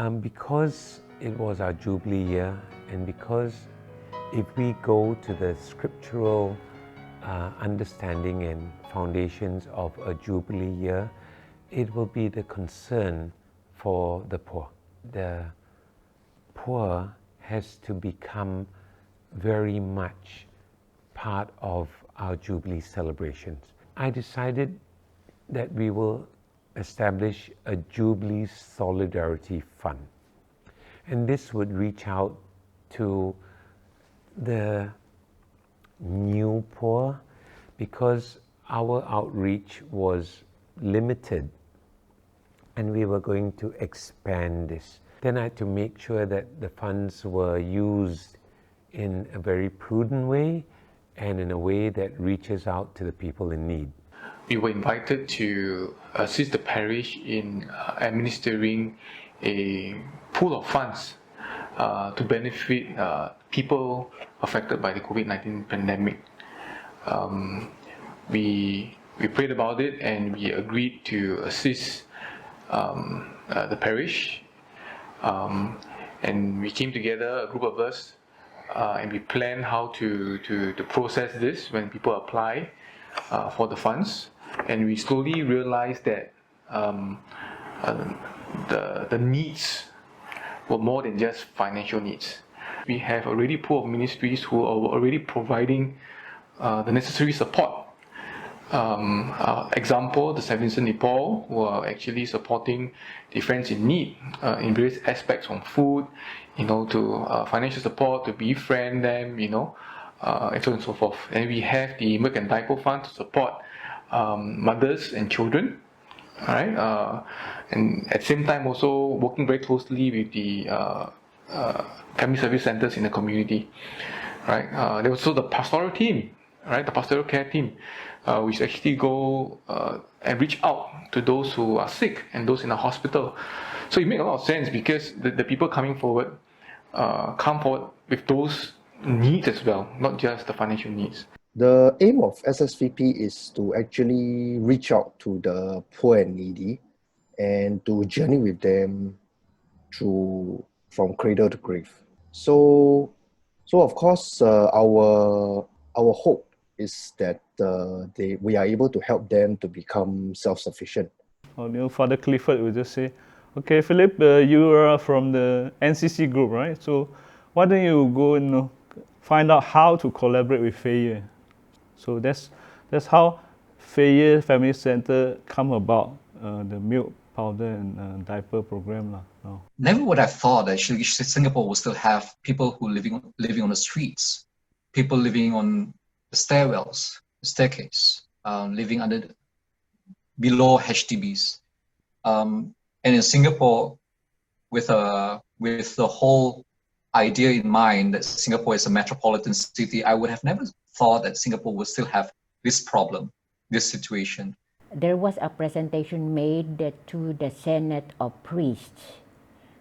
Because it was our Jubilee year, and because if we go to the scriptural understanding and foundations of a Jubilee year, it will be the concern for the poor. The poor has to become very much part of our Jubilee celebrations. I decided that we will establish a Jubilee Solidarity Fund. And this would reach out to the new poor because our outreach was limited and we were going to expand this. Then I had to make sure that the funds were used in a very prudent way and in a way that reaches out to the people in need. We were invited to assist the parish in administering a pool of funds to benefit people affected by the COVID-19 pandemic. We prayed about it and we agreed to assist the parish, and we came together, a group of us, and we planned how to process this when people apply for the funds. And we slowly realized that the needs were more than just financial needs. We have already a pool of ministries who are already providing the necessary support. Example, the St. Vincent de Paul, who are actually supporting the friends in need in various aspects, from food, to financial support, to befriend them, and so on and so forth. And we have the Milk and Diaper Fund to support mothers and children, right? And at the same time also working very closely with the family service centers in the community, right? There was also the pastoral team, right? The pastoral care team, which actually go and reach out to those who are sick and those in the hospital. So it makes a lot of sense because the people coming forward come forward with those needs as well, not just the financial needs. The aim of SSVP is to actually reach out to the poor and needy and to journey with them from cradle to grave. So of course, our hope is that we are able to help them to become self-sufficient. Father Clifford will just say, okay, Philip, you are from the NCC group, right? So why don't you go and find out how to collaborate with Feye? So that's how Feye Family Center come about, the milk, powder and diaper program. Never would have thought that Singapore will still have people who living on the streets, people living on the stairwells, the staircase, living below HDBs. And in Singapore, with the whole idea in mind that Singapore is a metropolitan city, I would have never thought that Singapore would still have this problem, this situation. There was a presentation made to the Senate of Priests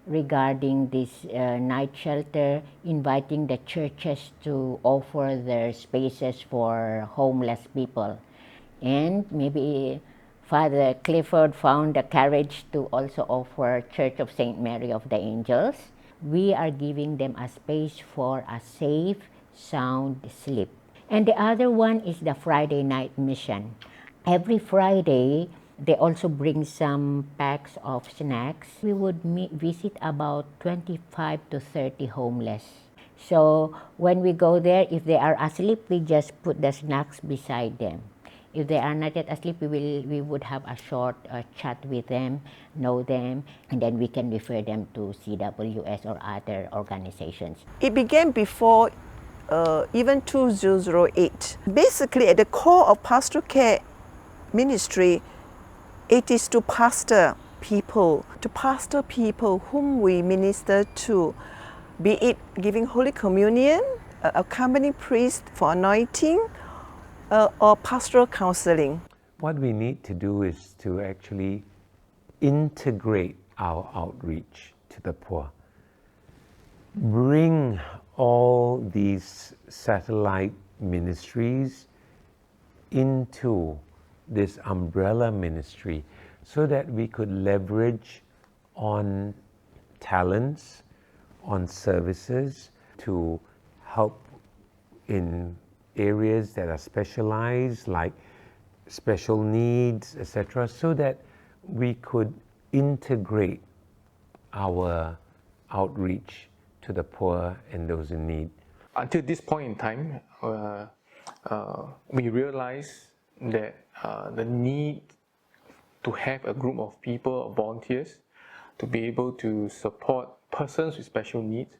regarding this night shelter, inviting the churches to offer their spaces for homeless people. And maybe Father Clifford found the courage to also offer Church of St. Mary of the Angels. We are giving them a space for a safe, sound sleep. And the other one is the Friday night mission. Every Friday, they also bring some packs of snacks. We would visit about 25 to 30 homeless. So when we go there, if they are asleep, we just put the snacks beside them. If they are not yet asleep, we would have a short chat with them, know them, and then we can refer them to CWS or other organizations. It began before even 2008. Basically, at the core of pastoral care ministry, it is to pastor people whom we minister to, be it giving Holy Communion, accompanying priest for anointing, or pastoral counseling. What we need to do is to actually integrate our outreach to the poor. Bring all these satellite ministries into this umbrella ministry so that we could leverage on talents on services to help in areas that are specialized, like special needs, etc., so that we could integrate our outreach to the poor and those in need. Until this point in time, we realized that the need to have a group of people or volunteers to be able to support persons with special needs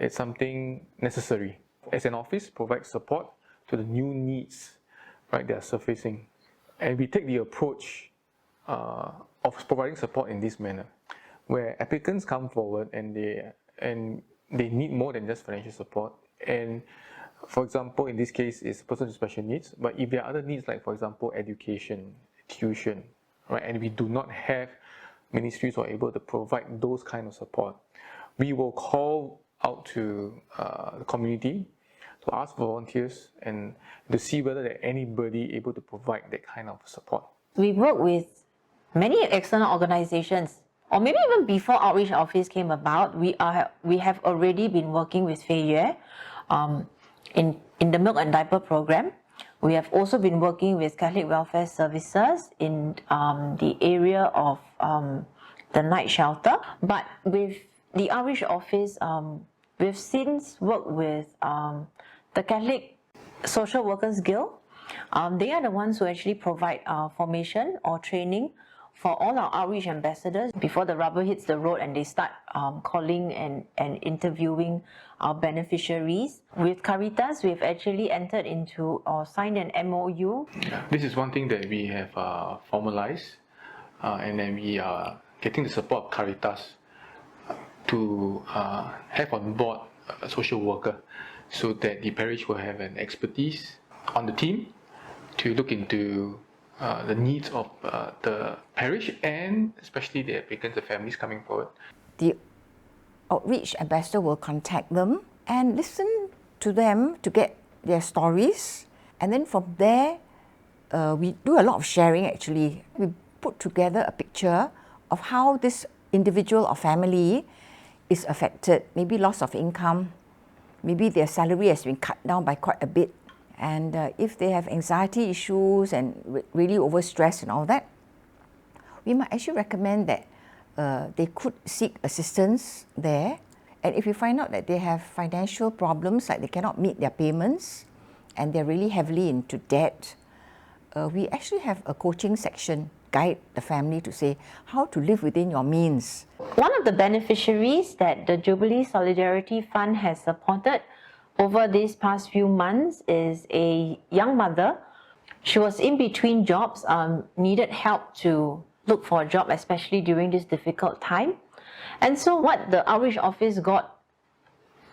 is something necessary. As an office, provide support to the new needs, right, that are surfacing. And we take the approach of providing support in this manner, where applicants come forward and they need more than just financial support. And for example, in this case, it's a person with special needs, but if there are other needs, like for example, education, tuition, right, and we do not have ministries who are able to provide those kind of support, we will call out to the community to ask for volunteers and to see whether there anybody able to provide that kind of support. We work with many external organizations, or maybe even before Outreach Office came about, we have already been working with Fei Yue in the milk and diaper program. We have also been working with Catholic Welfare Services in the area of the night shelter. But with the Outreach Office, we've since worked with the Catholic Social Workers Guild. They are the ones who actually provide formation or training for all our outreach ambassadors before the rubber hits the road and they start calling and interviewing our beneficiaries. With Caritas, we've actually entered into or signed an MOU. This is one thing that we have formalized, and then we are getting the support of Caritas to have on board a social worker, so that the parish will have an expertise on the team to look into the needs of the parish and especially the applicants, the families coming forward. The outreach ambassador will contact them and listen to them to get their stories, and then from there we do a lot of sharing. Actually, we put together a picture of how this individual or family is affected, maybe loss of income, maybe their salary has been cut down by quite a bit, and if they have anxiety issues and really overstressed and all that, we might actually recommend that they could seek assistance there. And if you find out that they have financial problems, like they cannot meet their payments and they're really heavily into debt, we actually have a coaching section, guide the family to say how to live within your means. One of the beneficiaries that the Jubilee Solidarity Fund has supported over these past few months is a young mother. She was in between jobs, needed help to look for a job, especially during this difficult time. And so what the Outreach Office got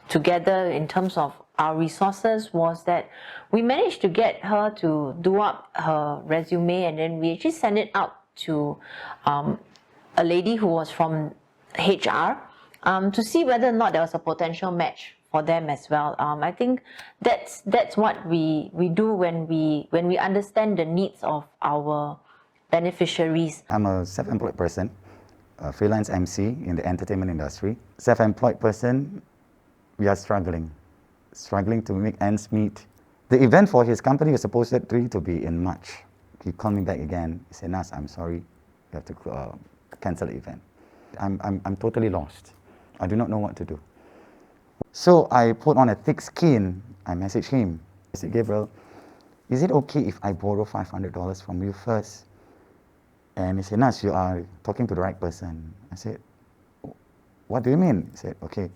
together in terms of our resources was that we managed to get her to do up her resume, and then we actually sent it out to a lady who was from HR to see whether or not there was a potential match for them as well. I think that's what we do when we understand the needs of our beneficiaries. I'm a self-employed person, a freelance MC in the entertainment industry. Self-employed person, we are struggling to make ends meet. The event for his company was supposed to be in March. He called me back again. He said, "Nas, I'm sorry, you have to cancel the event." I'm totally lost. I do not know what to do. So I put on a thick skin. I messaged him. I said, "Gabriel, is it okay if I borrow $500 from you first?" And he said, "Nas, you are talking to the right person." I said, "What do you mean?" He said, "Okay,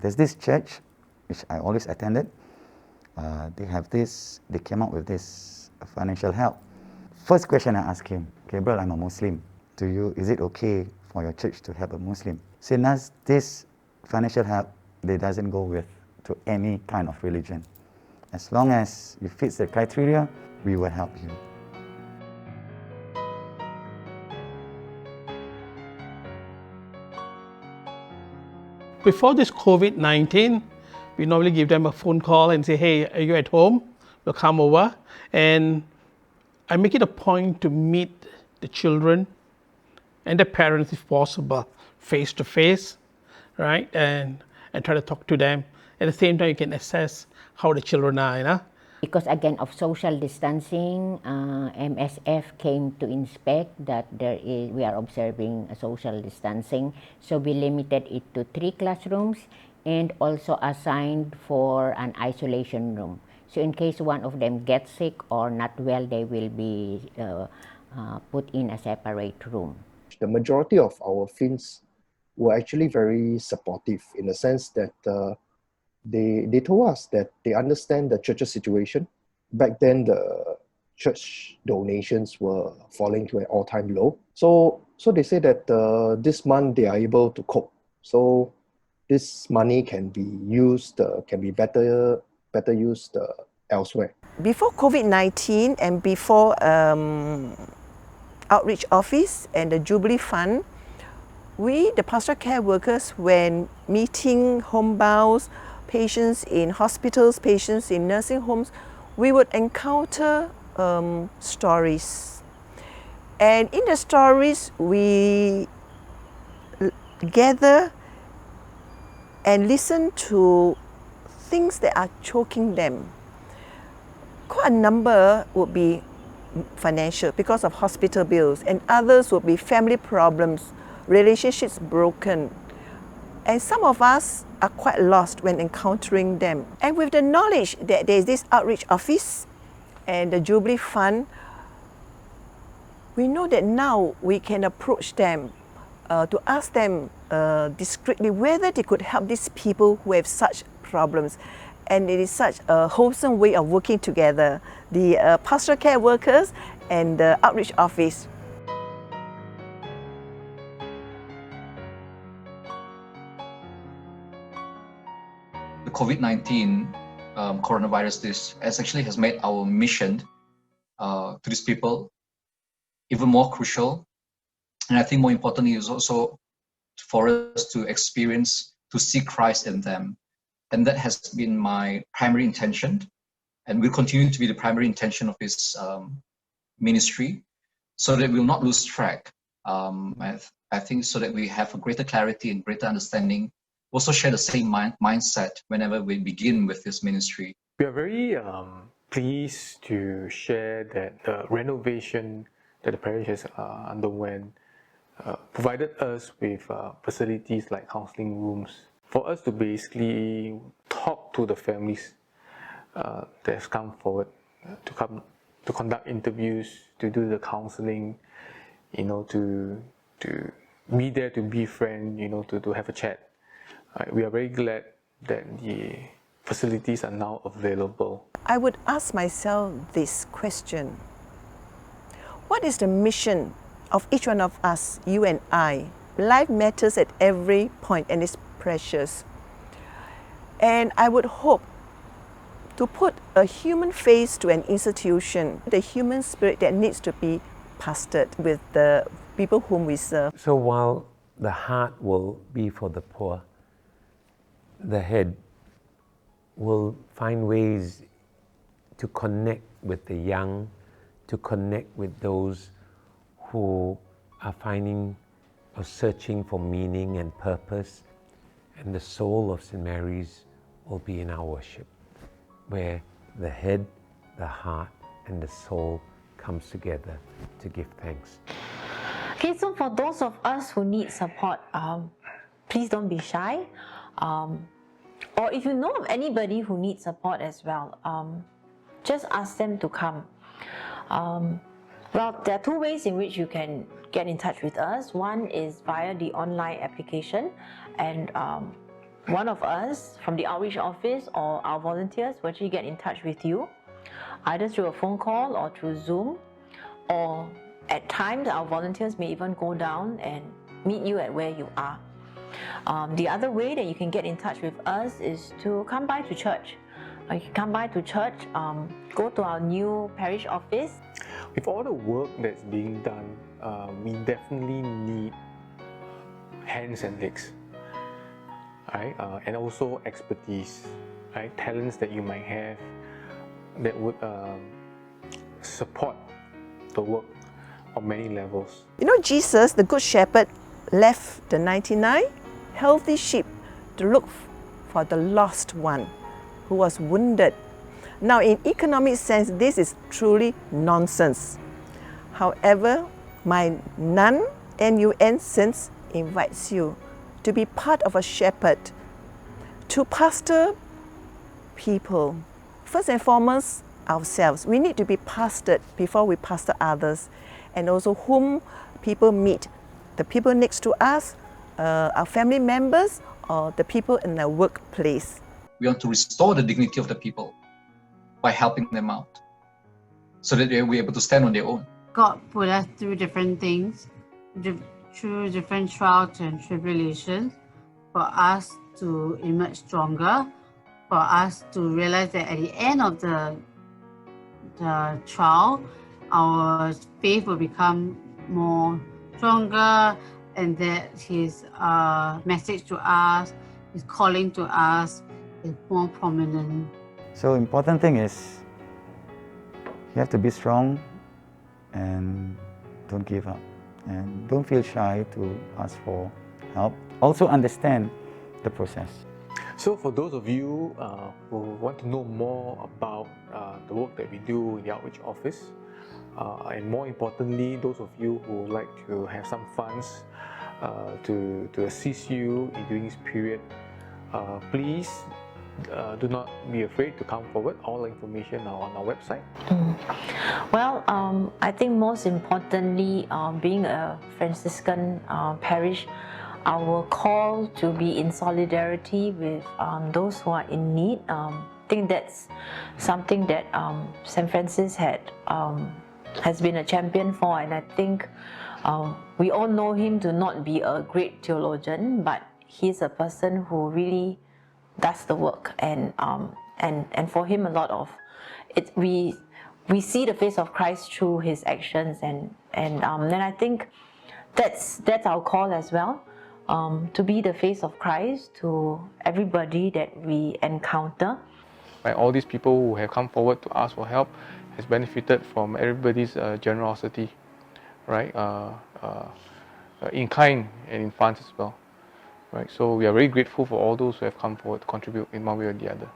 there's this church which I always attended. They came up with this financial help." First question I asked him, "Gabriel, I'm a Muslim. Is it okay for your church to help a Muslim?" He said, "Nas, this financial help, they doesn't go to any kind of religion. As long as you fit the criteria, we will help you." Before this COVID-19, we normally give them a phone call and say, "Hey, are you at home? We'll come over." And I make it a point to meet the children and the parents if possible. face to face, right? And try to talk to them. At the same time, you can assess how the children are, you know. Because again of social distancing, MSF came to inspect that we are observing a social distancing. So we limited it to 3 classrooms and also assigned for an isolation room. So in case one of them gets sick or not well, they will be put in a separate room. The majority of our Finns were actually very supportive in the sense that they told us that they understand the church's situation. Back then, the church donations were falling to an all-time low. So they say that this month they are able to cope. So this money can be used, can be better used elsewhere. Before COVID-19 and before Outreach Office and the Jubilee Fund, we, the pastoral care workers, when meeting homebound patients in hospitals, patients in nursing homes, we would encounter stories. And in the stories, we gather and listen to things that are choking them. Quite a number would be financial because of hospital bills, and others would be family problems, relationships broken. And some of us are quite lost when encountering them. And with the knowledge that there is this outreach office and the Jubilee Fund, we know that now we can approach them to ask them discreetly whether they could help these people who have such problems. And it is such a wholesome way of working together, the pastoral care workers and the outreach office. The COVID-19 coronavirus has made our mission to these people even more crucial. And I think more importantly is also for us to see Christ in them. And that has been my primary intention, and will continue to be the primary intention of this ministry, so that we'll not lose track. I think so that we have a greater clarity and greater understanding, also share the same mindset whenever we begin with this ministry. We are very pleased to share that the renovation that the parish has underwent provided us with facilities like counseling rooms for us to basically talk to the families that have come forward to conduct interviews, to do the counseling, to be there to be friend, to have a chat. We are very glad that the facilities are now available. I would ask myself this question: what is the mission of each one of us, you and I? Life matters at every point and is precious. And I would hope to put a human face to an institution, the human spirit that needs to be pastored with the people whom we serve. So while the heart will be for the poor, the head will find ways to connect with the young, to connect with those who are finding or searching for meaning and purpose. And the soul of St. Mary's will be in our worship, where the head, the heart, and the soul comes together to give thanks. Okay, so for those of us who need support, please don't be shy. Or if you know of anybody who needs support as well, just ask them to come. Well, there are 2 ways in which you can get in touch with us. One is via the online application, and one of us from the outreach office or our volunteers will actually get in touch with you, either through a phone call or through Zoom, or at times our volunteers may even go down and meet you at where you are. The other way that you can get in touch with us is to come by to church. You can come by to church, go to our new parish office. With all the work that's being done, we definitely need hands and legs, right? And also expertise, right? Talents that you might have that would support the work on many levels. You know, Jesus, the Good Shepherd, left the 99 healthy sheep to look for the lost one who was wounded. Now, in economic sense, this is truly nonsense. However, my NUN sense invites you to be part of a shepherd, to pastor people. First and foremost, ourselves. We need to be pastored before we pastor others, and also whom people meet, the people next to us, our family members, or the people in the workplace. We want to restore the dignity of the people by helping them out so that they'll be able to stand on their own. God put us through different things, through different trials and tribulations, for us to emerge stronger, for us to realize that at the end of the trial, our faith will become more stronger, and that His message to us, His calling to us is more prominent. So important thing is you have to be strong and don't give up, and don't feel shy to ask for help. Also understand the process. So for those of you who want to know more about the work that we do in the outreach office, and more importantly, those of you who would like to have some funds to assist you in during this period, please do not be afraid to come forward. All information are on our website. Well, I think most importantly, being a Franciscan parish, our call to be in solidarity with those who are in need, I think that's something that St. Francis has been a champion for, and I think we all know him to not be a great theologian, but he's a person who really does the work, and for him a lot of it, we see the face of Christ through his actions, and I think that's our call as well, to be the face of Christ to everybody that we encounter. Right, all these people who have come forward to ask for help has benefited from everybody's generosity, right? In kind and in funds as well. Right, so we are very grateful for all those who have come forward to contribute in one way or the other.